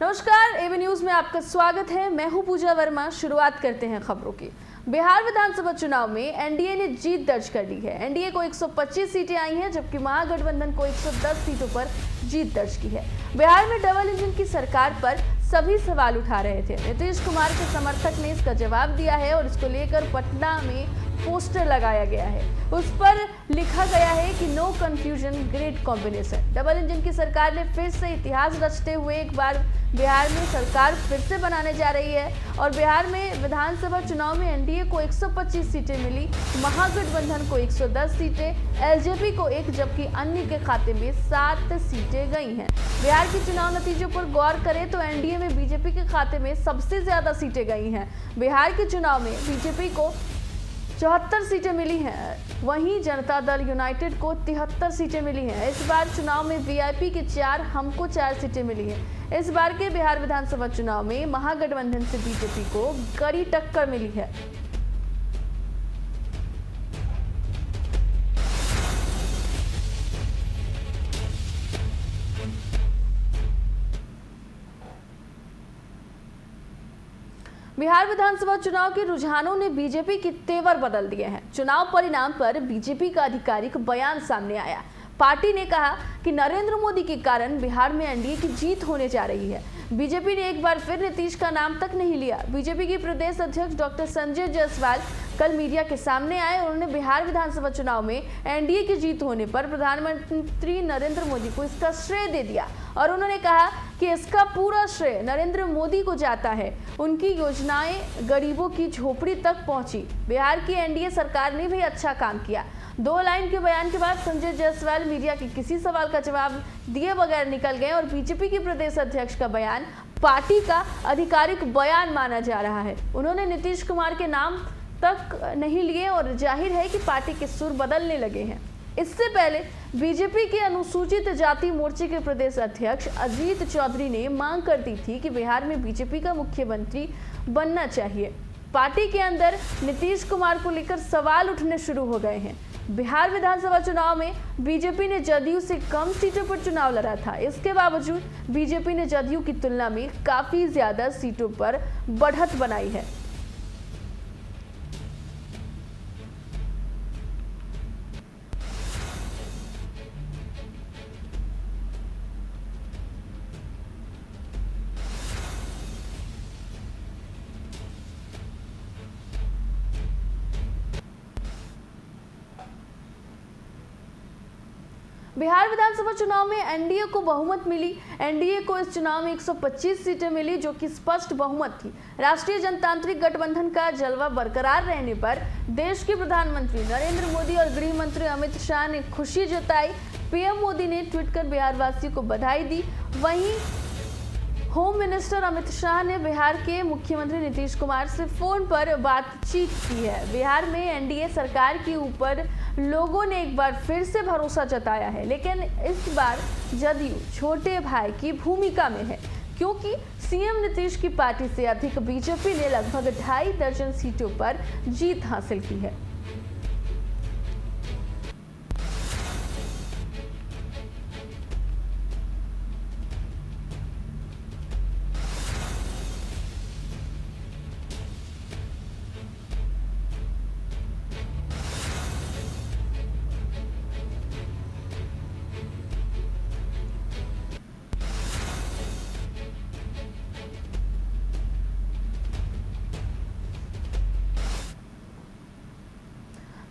नमस्कार, AB news में आपका स्वागत है। मैं हूं पूजा वर्मा। शुरुआत करते हैं खबरों की। बिहार विधानसभा चुनाव में एनडीए ने जीत दर्ज कर ली है। एनडीए को 125 सीटें आई हैं, जबकि महागठबंधन को 110 सीटों पर जीत दर्ज की है। बिहार में डबल इंजन की सरकार पर सभी सवाल उठा रहे थे। नीतीश कुमार के समर्थक ने इसका जवाब दिया है और इसको लेकर पटना में पोस्टर लगाया गया है। उस पर लिखा गया है कि no confusion, great combination. Double engine की सरकार ने फिर से इतिहास रचते हुए एक बार बिहार में सरकार फिर से बनाने जा रही है और बिहार में विधानसभा चुनाव में एनडीए को 125 सीटें मिली, महागठबंधन को 110 सीटें, एलजेपी को 1, जबकि अन्य के खाते में 7 सीटें गई हैं। बिहार के चुनाव नतीजों पर गौर करें तो एनडीए में बीजेपी के खाते में सबसे ज्यादा सीटें गई हैं। बिहार के चुनाव में बीजेपी को 74 सीटें मिली हैं, वहीं जनता दल यूनाइटेड को 73 सीटें मिली हैं। इस बार चुनाव में वीआईपी के 4, हमको 4 सीटें मिली हैं। इस बार के बिहार विधानसभा चुनाव में महागठबंधन से बीजेपी को कड़ी टक्कर मिली है। बिहार विधानसभा चुनाव के रुझानों ने बीजेपी के तेवर बदल दिए हैं। चुनाव परिणाम पर बीजेपी का आधिकारिक बयान सामने आया। पार्टी ने कहा कि नरेंद्र मोदी के कारण बिहार में एनडीए की जीत होने जा रही है। बीजेपी ने एक बार फिर नीतीश का नाम तक नहीं लिया। बीजेपी के प्रदेश अध्यक्ष डॉक्टर संजय जायसवाल कल मीडिया के सामने आए। उन्होंने बिहार विधानसभा चुनाव में एनडीए की जीत होने पर प्रधानमंत्री नरेंद्र मोदी को इसका श्रेय दे दिया और उन्होंने कहा कि इसका पूरा श्रेय नरेंद्र मोदी को जाता है। उनकी योजनाएं गरीबों की झोपड़ी तक पहुंची। बिहार की एनडीए सरकार ने भी अच्छा काम किया। 2 लाइन के बयान के बाद संजय जायसवाल मीडिया के किसी सवाल का जवाब दिए बगैर निकल गए और बीजेपी के प्रदेश अध्यक्ष का बयान पार्टी का आधिकारिक बयान माना जा रहा है। उन्होंने नीतीश कुमार के नाम तक नहीं लिए और जाहिर है कि पार्टी के सुर बदलने लगे हैं। इससे पहले बीजेपी के अनुसूचित जाति मोर्चे के प्रदेश अध्यक्ष अजीत चौधरी ने मांग कर दी थी कि बिहार में बीजेपी का मुख्यमंत्री बनना चाहिए। पार्टी के अंदर नीतीश कुमार को लेकर सवाल उठने शुरू हो गए हैं। बिहार विधानसभा चुनाव में बीजेपी ने जदयू से कम सीटों पर चुनाव लड़ा था। इसके बावजूद बीजेपी ने जदयू की तुलना में काफी ज्यादा सीटों पर बढ़त बनाई है। बिहार विधानसभा चुनाव में एनडीए को बहुमत मिली। एनडीए को इस चुनाव में 125 सीटें मिली, जो कि स्पष्ट बहुमत थी। राष्ट्रीय जनतांत्रिक गठबंधन का जलवा बरकरार रहने पर देश के प्रधानमंत्री नरेंद्र मोदी और गृह मंत्री अमित शाह ने खुशी जताई। पीएम मोदी ने ट्वीट कर बिहार वासियों को बधाई दी। वहीं होम मिनिस्टर अमित शाह ने बिहार के मुख्यमंत्री नीतीश कुमार से फोन पर बातचीत की है। बिहार में एनडीए सरकार के ऊपर लोगों ने एक बार फिर से भरोसा जताया है, लेकिन इस बार जदयू छोटे भाई की भूमिका में है, क्योंकि सीएम नीतीश की पार्टी से अधिक बीजेपी ने लगभग 2.5 दर्जन सीटों पर जीत हासिल की है।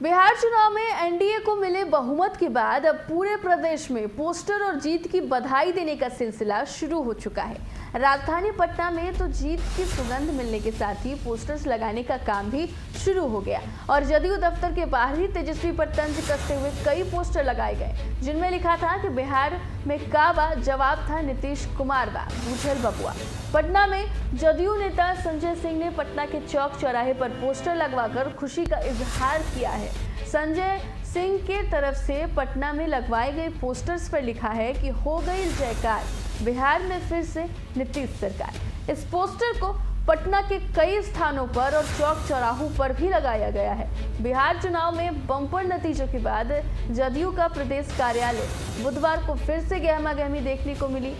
बिहार चुनाव में एनडीए को मिले बहुमत के बाद अब पूरे प्रदेश में पोस्टर और जीत की बधाई देने का सिलसिला शुरू हो चुका है। राजधानी पटना में तो जीत की सुगंध मिलने के साथ ही पोस्टर्स लगाने का काम भी शुरू हो गया और जदयू दफ्तर के बाहर ही तेजस्वी पर तंज कसते हुए कई पोस्टर लगाए गए, जिनमें लिखा था कि बिहार में का बा, जवाब था नीतीश कुमार बा, बूझल बबुआ। पटना में जदयू नेता संजय सिंह ने पटना के चौक चौराहे पर पोस्टर लगवाकर खुशी का इजहार किया है। संजय सिंह के तरफ से पटना में लगवाए गए पोस्टर्स पर लिखा है कि हो गई जयकार, बिहार में फिर से नीतीश सरकार। इस पोस्टर को पटना के कई स्थानों पर और चौक चौराहों पर भी लगाया गया है। बिहार चुनाव में बम्पर नतीजों के बाद जदयू का प्रदेश कार्यालय बुधवार को फिर से गहमा गहमी देखने को मिली।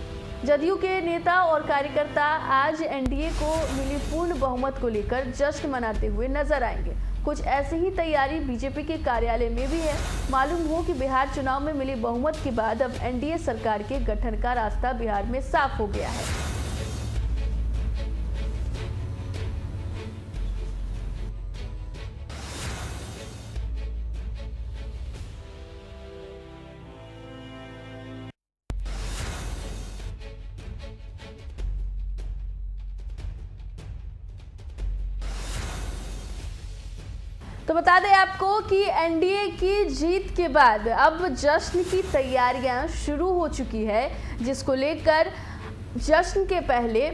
जदयू के नेता और कार्यकर्ता आज एनडीए को मिली पूर्ण बहुमत को लेकर जश्न मनाते हुए नजर आएंगे। कुछ ऐसी ही तैयारी बीजेपी के कार्यालय में भी है। मालूम हो कि बिहार चुनाव में मिली बहुमत के बाद अब एनडीए सरकार के गठन का रास्ता बिहार में साफ हो गया है। तो बता दें आपको कि एनडीए की जीत के बाद अब जश्न की तैयारियां शुरू हो चुकी है, जिसको लेकर जश्न के पहले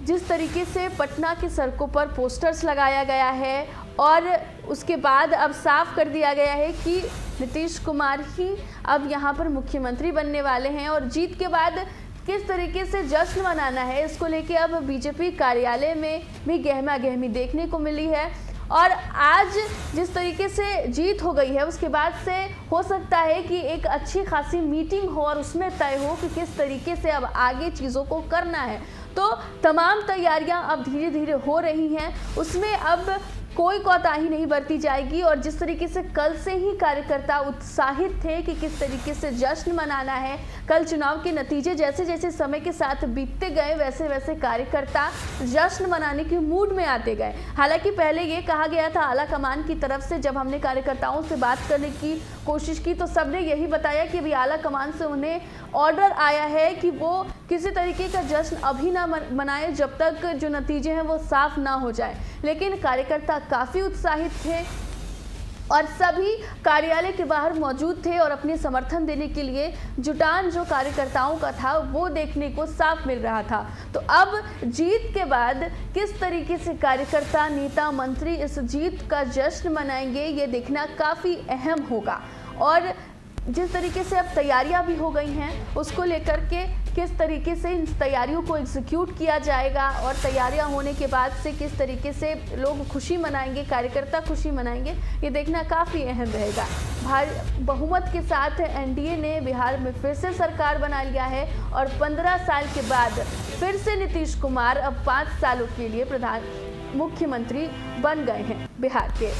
जिस तरीके से पटना की सड़कों पर पोस्टर्स लगाया गया है और उसके बाद अब साफ कर दिया गया है कि नीतीश कुमार ही अब यहां पर मुख्यमंत्री बनने वाले हैं और जीत के बाद किस तरीके से जश्न मनाना है, इसको लेके अब बीजेपी कार्यालय में भी गहमा गहमी देखने को मिली है। और आज जिस तरीके से जीत हो गई है उसके बाद से हो सकता है कि एक अच्छी खासी मीटिंग हो और उसमें तय हो कि किस तरीके से अब आगे चीज़ों को करना है। तो तमाम तैयारियां अब धीरे धीरे हो रही हैं, उसमें अब कोई कोताही नहीं बरती जाएगी। और जिस तरीके से कल से ही कार्यकर्ता उत्साहित थे कि किस तरीके से जश्न मनाना है, कल चुनाव के नतीजे जैसे जैसे समय के साथ बीतते गए वैसे वैसे कार्यकर्ता जश्न मनाने के मूड में आते गए। हालांकि पहले ये कहा गया था आला कमान की तरफ से, जब हमने कार्यकर्ताओं से बात करने की कोशिश की तो सबने यही बताया कि अभी आला कमान से उन्हें ऑर्डर आया है कि वो किसी तरीके का जश्न अभी ना मनाए जब तक जो नतीजे हैं वो साफ ना हो जाए। लेकिन कार्यकर्ता काफ़ी उत्साहित थे और सभी कार्यालय के बाहर मौजूद थे और अपने समर्थन देने के लिए जुटान जो कार्यकर्ताओं का था वो देखने को साफ मिल रहा था। तो अब जीत के बाद किस तरीके से कार्यकर्ता, नेता, मंत्री इस जीत का जश्न मनाएंगे ये देखना काफ़ी अहम होगा। और जिस तरीके से अब तैयारियां भी हो गई हैं उसको लेकर के किस तरीके से इन तैयारियों को एग्जीक्यूट किया जाएगा और तैयारियां होने के बाद से किस तरीके से लोग खुशी मनाएंगे, कार्यकर्ता खुशी मनाएंगे, ये देखना काफ़ी अहम रहेगा। बहुमत के साथ एनडीए ने बिहार में फिर से सरकार बना लिया है और 15 साल के बाद फिर से नीतीश कुमार अब 5 सालों के लिए मुख्यमंत्री बन गए हैं बिहार के।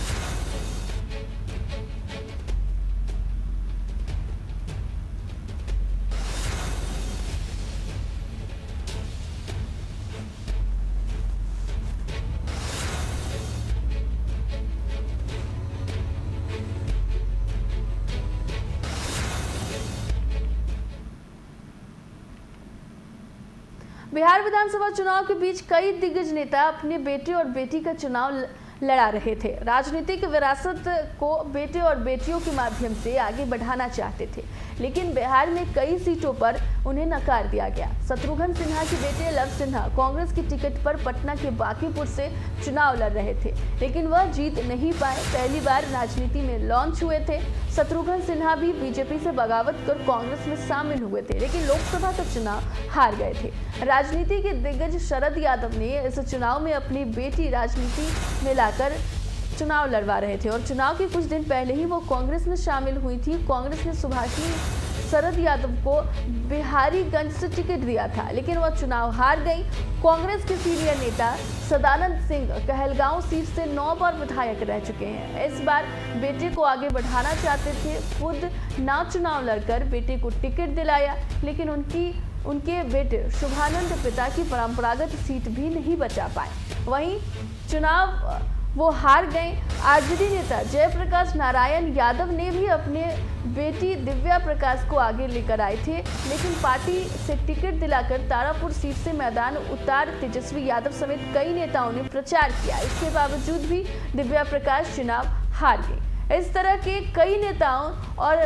बिहार विधानसभा चुनाव के बीच कई दिग्गज नेता अपने बेटे और बेटी का चुनाव लड़ा रहे थे। राजनीतिक विरासत को बेटे और बेटियों के माध्यम से आगे बढ़ाना चाहते थे, लेकिन बिहार में कई सीटों पर उन्हें नकार दिया गया। शत्रुघ्न सिन्हा के बेटे लव सिन्हा कांग्रेस की टिकट पर पटना के बांकीपुर से चुनाव लड़ रहे थे, लेकिन वह जीत नहीं पाए। पहली बार राजनीति में लॉन्च हुए थे। शत्रुघ्न सिन्हा भी बीजेपी से बगावत कर कांग्रेस में शामिल हुए थे, लेकिन लोकसभा का चुनाव हार गए थे। राजनीति के दिग्गज शरद यादव ने इस चुनाव में अपनी बेटी राजनीति में लाकर चुनाव लड़वा रहे थे और चुनाव के कुछ दिन पहले ही वो कांग्रेस में शामिल हुई थी। कांग्रेस ने सुभाषिनी शरद यादव को बिहारीगंज से टिकट दिया था, लेकिन वह चुनाव हार गई। कांग्रेस के सीनियर नेता सदानंद सिंह कहलगांव सीट से 9 बार विधायक रह चुके हैं। इस बार बेटे को आगे बढ़ाना चाहते थे, खुद ना चुनाव लड़कर बेटे को टिकट दिलाया, लेकिन उनके बेटे शुभानंद पिता की परंपरागत सीट भी नहीं बचा पाए। वहीं चुनाव वो हार गए। आरजेडी नेता जयप्रकाश नारायण यादव ने भी अपने बेटी दिव्या प्रकाश को आगे लेकर आए थे, लेकिन पार्टी से टिकट दिलाकर तारापुर सीट से मैदान उतार तेजस्वी यादव समेत कई नेताओं ने प्रचार किया। इसके बावजूद भी दिव्या प्रकाश चुनाव हार गई। इस तरह के कई नेताओं और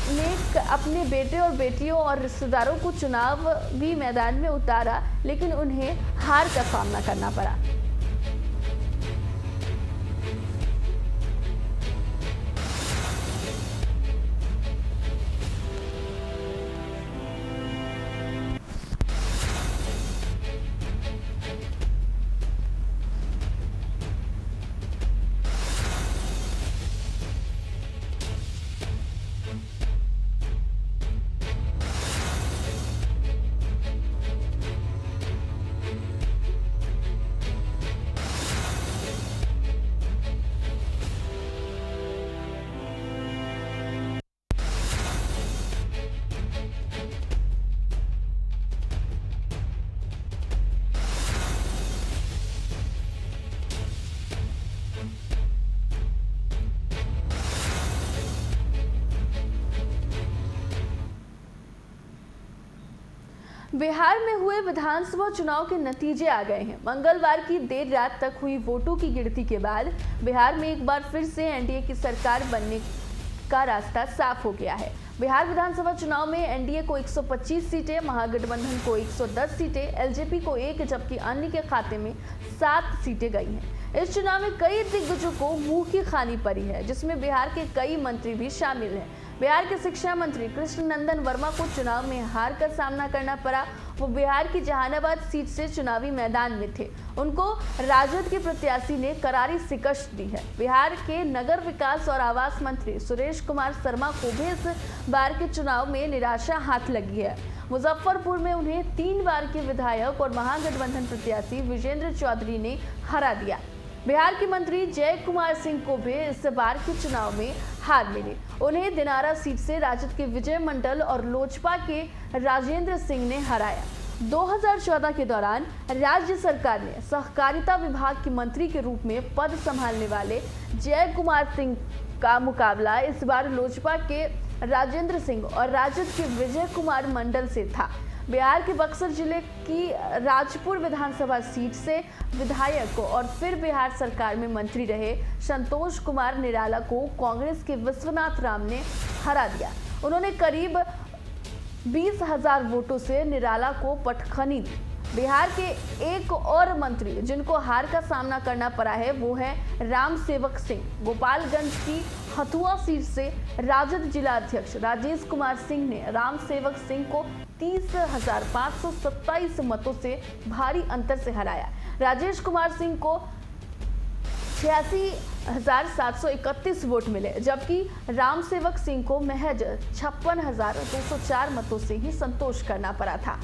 ने अपने बेटे और बेटियों और रिश्तेदारों को चुनाव भी मैदान में उतारा, लेकिन उन्हें हार का सामना करना पड़ा। बिहार में हुए विधानसभा चुनाव के नतीजे आ गए हैं। मंगलवार की देर रात तक हुई वोटों की गिनती के बाद बिहार में एक बार फिर से एनडीए की सरकार बनने का रास्ता साफ हो गया है। बिहार विधानसभा चुनाव में एनडीए को 125 सीटें, महागठबंधन को 110 सीटें, एलजेपी को 1 जबकि अन्य के खाते में 7 सीटें गई हैं। इस चुनाव में कई दिग्गजों को मुंह की खानी पड़ी है, जिसमें बिहार के कई मंत्री भी शामिल हैं। बिहार के शिक्षा मंत्री कृष्ण नंदन वर्मा को चुनाव में हार का सामना करना पड़ा। वो बिहार की जहानाबाद सीट से चुनावी मैदान में थे। उनको राजद के प्रत्याशी ने करारी शिकस्त दी है। बिहार के नगर विकास और आवास मंत्री सुरेश कुमार शर्मा को भी इस बार के चुनाव में निराशा हाथ लगी है। मुजफ्फरपुर में उन्हें 3 बार के विधायक और महागठबंधन प्रत्याशी विजेंद्र चौधरी ने हरा दिया। बिहार के मंत्री जय कुमार सिंह को भी इस बार के चुनाव में हार मिली। उन्हें दिनारा सीट से राजद के विजय मंडल और लोजपा के राजेंद्र सिंह ने हराया। 2014 के दौरान राज्य सरकार ने सहकारिता विभाग के मंत्री के रूप में पद संभालने वाले जय कुमार सिंह का मुकाबला इस बार लोजपा के राजेंद्र सिंह और राजद के विजय कुमार मंडल से था। बिहार के बक्सर जिले की राजपुर विधानसभा सीट से विधायक और फिर बिहार सरकार में मंत्री रहे संतोष कुमार निराला को कांग्रेस के विश्वनाथ राम ने हरा दिया। उन्होंने करीब 20,000 वोटों से निराला को पटखनी दी। बिहार के एक और मंत्री जिनको हार का सामना करना पड़ा है वो है राम सेवक सिंह। गोपालगंज की हथुआ सीट से राजद जिला अध्यक्ष राजेश कुमार सिंह ने राम सेवक सिंह को 30,527 मतों से भारी अंतर से हराया। राजेश कुमार सिंह को 86,731 वोट मिले, जबकि राम सेवक सिंह को महज 56,204 मतों से ही संतोष करना पड़ा था।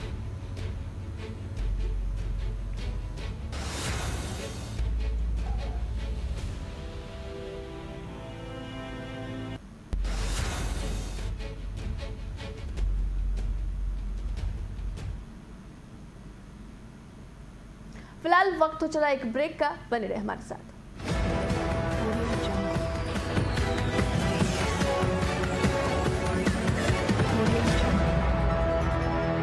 फिलहाल वक्त हो चला एक ब्रेक का, बने रहे हमारे साथ।